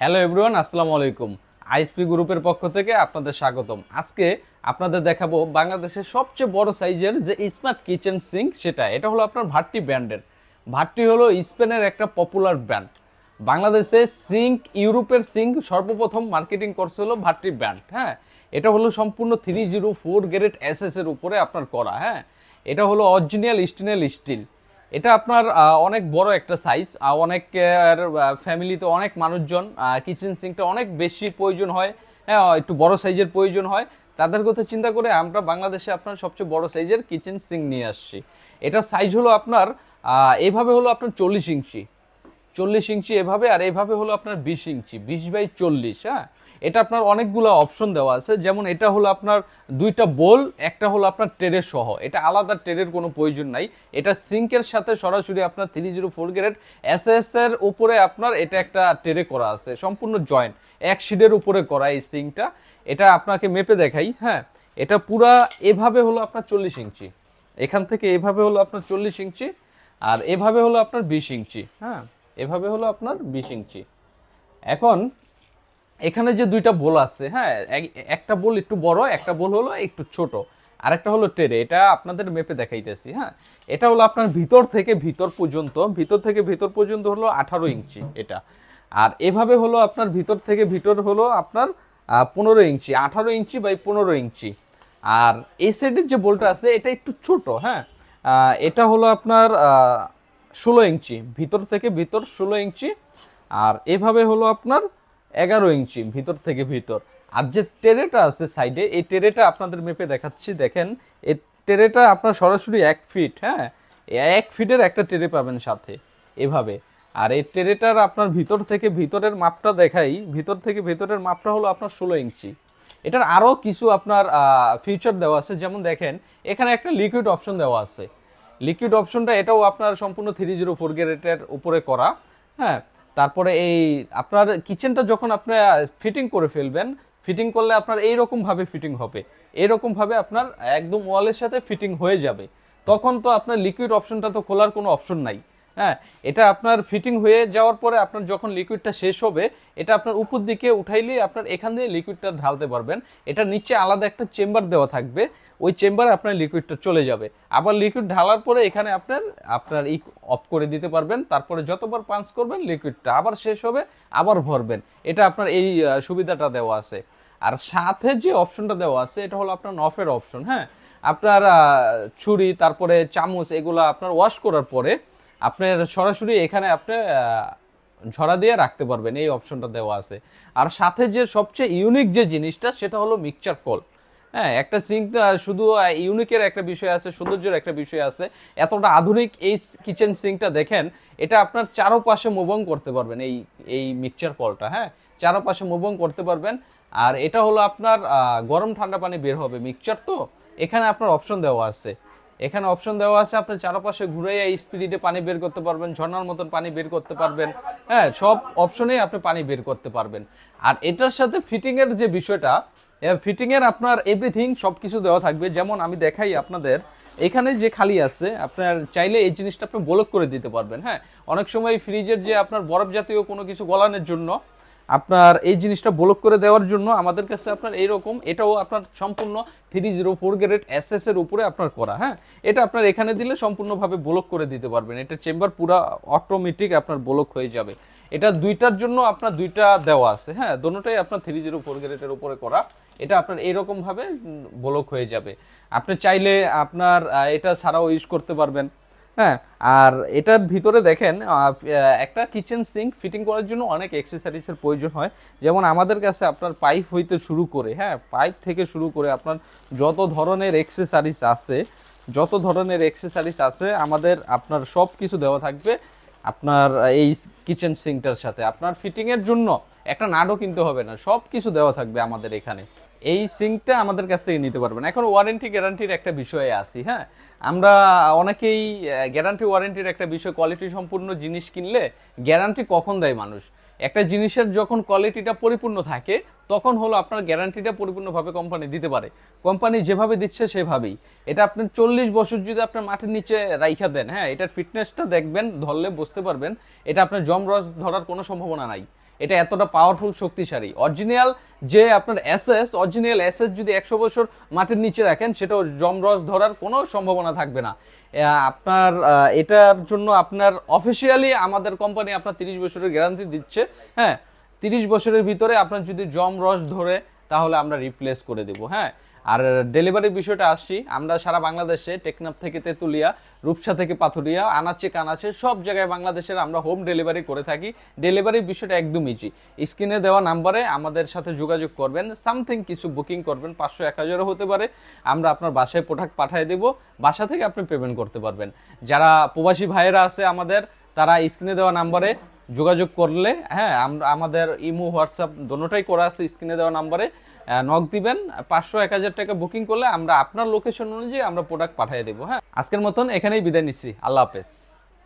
Hello everyone, আসসালামু আলাইকুম। ISP গ্রুপের পক্ষ থেকে আপনাদের স্বাগতম। আজকে আপনাদের দেখাবো বাংলাদেশের সবচেয়ে বড় সাইজের যে স্মার্ট কিচেন সিঙ্ক, এটা হলো আপনার ভাট্টি ব্র্যান্ডের। ভাট্টি হলো স্পেনের একটা পপুলার ব্র্যান্ড। বাংলাদেশে সিঙ্ক, ইউরোপের সিঙ্ক সর্বপ্রথম মার্কেটিং করছে হলো ভাট্টি ব্র্যান্ড। হ্যাঁ, এটা হলো সম্পূর্ণ 304 গ্রেড এসএস এর উপরে আপনার করা। হ্যাঁ, এটা হলো অরিজিনাল স্টেনলেস স্টিল। এটা আপনার অনেক বড় একটা সাইজ। অনেক ফ্যামিলিতে অনেক মানুষজন কিচেন সিঙ্কটা অনেক বেশি প্রয়োজন হয়। হ্যাঁ, একটু বড় সাইজের প্রয়োজন হয়। তাদের কথা চিন্তা করে আমরা বাংলাদেশে আপনার সবচেয়ে বড় সাইজের কিচেন সিঙ্ক নিয়ে আসছি। এটার সাইজ হলো আপনার এইভাবে হলো আপনার 40 ইঞ্চি, 40 ইঞ্চি এভাবে, আর এইভাবে হলো আপনার 20 ইঞ্চি, 20 বাই 40। হ্যাঁ, এটা আপনার অনেকগুলো অপশন দেওয়া আছে। যেমন এটা হলো আপনার দুইটা বোল, একটা হলো আপনার ট্রে সহ। এটা আলাদা ট্রের কোনো প্রয়োজন নাই। এটা সিঙ্কের সাথে সরাসরি আপনার 304 গ্রেড এসএস এর উপরে আপনার এটা একটা ট্রে করা আছে, সম্পূর্ণ জয়েন্ট এক শিটের উপরে করা এই সিঙ্কটা। এটা আপনাকে মেপে দেখাই। হ্যাঁ, এটা পুরা এভাবে হলো আপনার 40 ইঞ্চি, এখান থেকে এভাবে হলো আপনার 40 ইঞ্চি, আর এভাবে হলো আপনার 20 ইঞ্চি। হ্যাঁ, এভাবে হলো আপনার 20 ইঞ্চি। এখন এখানে যে দুইটা বোল আছে, হ্যাঁ, একটা বোল একটু বড়, একটা বোল হলো একটু ছোট, আরেকটা হলো টেরে। এটা আপনাদের মেপে দেখাইতেছি। হ্যাঁ, এটা হলো আপনার ভিতর থেকে ভিতর পর্যন্ত, ভিতর থেকে ভিতর পর্যন্ত হলো 18 ইঞ্চি এটা। আর এভাবে হলো আপনার ভিতর থেকে ভিতর হলো আপনার 15 ইঞ্চি, 18 ইঞ্চি বাই 15 ইঞ্চি। আর এই সাইডের যে বোলটা আছে এটা একটু ছোট। হ্যাঁ, এটা হলো আপনার 16 ইঞ্চি, ভিতর থেকে ভিতর 16 ইঞ্চি। আর এভাবে হলো আপনার 11 ইঞ্চি ভিতর থেকে ভিতর। আর যে টেরেটা আছে সাইডে, এই টেরেটা আপনাদের মেপে দেখাচ্ছি। দেখেন, এই টেরেটা আপনার সরাসরি 1 ফিট। হ্যাঁ, 1 ফিটের একটা টেরে পাবেন সাথে এভাবে। আর এই টেরেটার আপনার ভিতর থেকে ভিতরের মাপটা দেখাই। ভিতর থেকে ভিতরের মাপটা হলো আপনার 16 ইঞ্চি। এটার আরও কিছু আপনার ফিচার দেওয়া আছে। যেমন দেখেন, এখানে একটা লিকুইড অপশন দেওয়া আছে। লিকুইড অপশনটা এটাও আপনার সম্পূর্ণ 304 গ্রেডের উপরে করা। হ্যাঁ, তারপরে এই আপনার কিচেনটা যখন আপনি ফিটিং করে ফেলবেন, ফিটিং করলে আপনার এইরকম ভাবে ফিটিং হবে, এরকম ভাবে আপনার একদম ওয়ালের সাথে ফিটিং হয়ে যাবে। তখন তো আপনার লিকুইড অপশনটা তো খোলার কোনো অপশন নাই। হ্যাঁ, এটা আপনার ফিটিং হয়ে যাওয়ার পরে আপনার যখন লিকুইডটা শেষ হবে, এটা আপনার উপর দিকে উঠাইলে আপনার এখান দিয়ে লিকুইডটা ঢালতে পারবেন। এটা নিচে আলাদা একটা চেম্বার দেওয়া থাকবে, ওই চেম্বারে আপনার লিকুইডটা চলে যাবে। আবার লিকুইড ঢালার পরে এখানে আপনার আপনার অফ করে দিতে পারবেন। তারপরে যতবার পাঞ্চ করবেন লিকুইডটা আবার শেষ হবে, আবার ভরবেন। এটা আপনার এই সুবিধাটা দেওয়া আছে। আর সাথে যে অপশনটা দেওয়া আছে এটা হলো আপনার নফের অপশন। হ্যাঁ, আপনার ছুরি তারপরে চামচ এগুলো আপনার ওয়াশ করার পরে আপনার সরাসরি এখানে আপনি ঝরা দিয়ে রাখতে পারবেন, এই অপশনটা দেওয়া আছে। আর সাথে যে সবচেয়ে ইউনিক যে জিনিসটা সেটা হলো মিক্সচার কল। হ্যাঁ, একটা সিঙ্ক শুধু ইউনিকের একটা বিষয় আছে, সৌন্দর্যের একটা বিষয় আছে। এতটা আধুনিক এই কিচেন সিঙ্কটা দেখেন, এটা আপনার চারোপাশে মুভ অন করতে পারবেন। এই এই মিক্সচার কলটা, হ্যাঁ, চারোপাশে মুভ অন করতে পারবেন। আর এটা হলো আপনার গরম ঠান্ডা পানি বের হবে মিক্সচার। তো এখানে আপনার অপশন দেওয়া আছে, এখানে অপশন দেওয়া আছে, আপনি চারপাশে ঘুরে এই স্পিডে পানি বের করতে পারবেন, ঝর্ণার মতন পানি বের করতে পারবেন। হ্যাঁ, সব অপশনেই আপনি পানি বের করতে পারবেন। আর এটার সাথে ফিটিং এর যে বিষয়টা, ফিটিং এর আপনার এভরিথিং সবকিছু দেওয়া থাকবে। যেমন আমি দেখাই আপনাদের, এখানে যে খালি আছে আপনার চাইলে এই জিনিসটা আপনি ব্লক করে দিতে পারবেন। হ্যাঁ, অনেক সময় ফ্রিজের যে আপনার বরফ জাতীয় কোনো কিছু গলানোর জন্য আপনার এই জিনিসটা ব্লক করে দেওয়ার জন্য আমাদের কাছে আপনার এইরকম, এটাও আপনার সম্পূর্ণ 304 গ্রেড এসএস এর উপরে আপনার করা। হ্যাঁ, এটা আপনার এখানে দিলে সম্পূর্ণভাবে ব্লক করে দিতে পারবেন। এটা চেম্বার পুরো অটোমেটিক আপনার ব্লক হয়ে যাবে। এটা দুইটার জন্য আপনার দুইটা দেওয়া আছে। হ্যাঁ, দুটোটাই আপনার 304 গ্রেডের উপরে করা। এটা আপনার এইরকম ভাবে ব্লক হয়ে যাবে। আপনি চাইলে আপনার এটা ছাড়াও ইউজ করতে পারবেন। হ্যাঁ, আর এটার ভিতরে দেখেন, একটা কিচেন সিঙ্ক ফিটিং করার জন্য অনেক অ্যাক্সেসরিজের প্রয়োজন হয়। যেমন আমাদের কাছে আপনার পাইপ হইতে শুরু করে, হ্যাঁ, পাইপ থেকে শুরু করে আপনার যত ধরনের অ্যাক্সেসরিজ আছে, যত ধরনের অ্যাক্সেসরিজ আছে আমাদের আপনার সব কিছু দেওয়া থাকবে আপনার এই কিচেন সিঙ্কটার সাথে। আপনার ফিটিংয়ের জন্য একটা নাটও কিনতে হবে না, সব কিছু দেওয়া থাকবে আমাদের এখানে। এই সিঙ্কটা আমাদের কাছ থেকে নিতে পারবেন। এখন ওয়ারেন্টি গ্যারান্টির একটা বিষয়ে আসি। হ্যাঁ, আমরা অনেকেই গ্যারান্টি ওয়ারেন্টির একটা বিষয়, কোয়ালিটি সম্পূর্ণ জিনিস কিনলে গ্যারান্টি কখন দেয় মানুষ? একটা জিনিসের যখন কোয়ালিটিটা পরিপূর্ণ থাকে তখন হলো আপনার গ্যারান্টিটা পরিপূর্ণভাবে কোম্পানি দিতে পারে। কোম্পানি যেভাবে দিচ্ছে সেভাবেই। এটা আপনার 40 বছর যদি আপনার মাটির নিচে রাইখা দেন, হ্যাঁ, এটার ফিটনেসটা দেখবেন, ধরলে বুঝতে পারবেন এটা আপনার জমরস ধরার কোনো সম্ভাবনা নাই। এটা এতটা পাওয়ারফুল শক্তিশালী। অরিজিনাল যে আপনার অরিজিনাল এসএস যদি 100 বছর মাটির নিচে রাখেন সেটা জমরস ধরার কোনো সম্ভাবনা থাকবে না। আপনার এটার জন্য আপনার অফিসিয়ালি আমাদের কোম্পানি আপনার 30 বছরের গ্যারান্টি দিচ্ছে। হ্যাঁ, 30 বছরের ভিতরে আপনার যদি জমরস ধরে তাহলে আমরা রিপ্লেস করে দেব। হ্যাঁ, আর ডেলিভারির বিষয়টা আসছি, আমরা সারা বাংলাদেশে টেকনাফ থেকে তেতুলিয়া, রূপসা থেকে পাথুরিয়া, আনাচে কানাচে সব জায়গায় বাংলাদেশের আমরা হোম ডেলিভারি করে থাকি। ডেলিভারির বিষয়টা একদম ইজি। স্ক্রিনে দেওয়া নাম্বারে আমাদের সাথে যোগাযোগ করবেন, সামথিং কিছু বুকিং করবেন, 500-1000 হতে পারে, আমরা আপনার বাসায় প্রোডাক্ট পাঠিয়ে দেব, বাসা থেকে আপনি পেমেন্ট করতে পারবেন। যারা প্রবাসী ভাইয়েরা আছে আমাদের, তারা স্ক্রিনে দেওয়া নাম্বারে যোগাযোগ করলে, হ্যাঁ, আমরা আমাদের ইমো হোয়াটসঅ্যাপ দোনোটাই করা আছে, স্ক্রিনে দেওয়া নাম্বারে নক দিবেন, 500-1000 টাকা বুকিং করলে আমরা আপনার লোকেশন অনুযায়ী আমরা প্রোডাক্ট পাঠিয়ে দেবো। হ্যাঁ, আজকের মতন এখানেই বিদায় নিচ্ছি, আল্লাহ হাফেজ।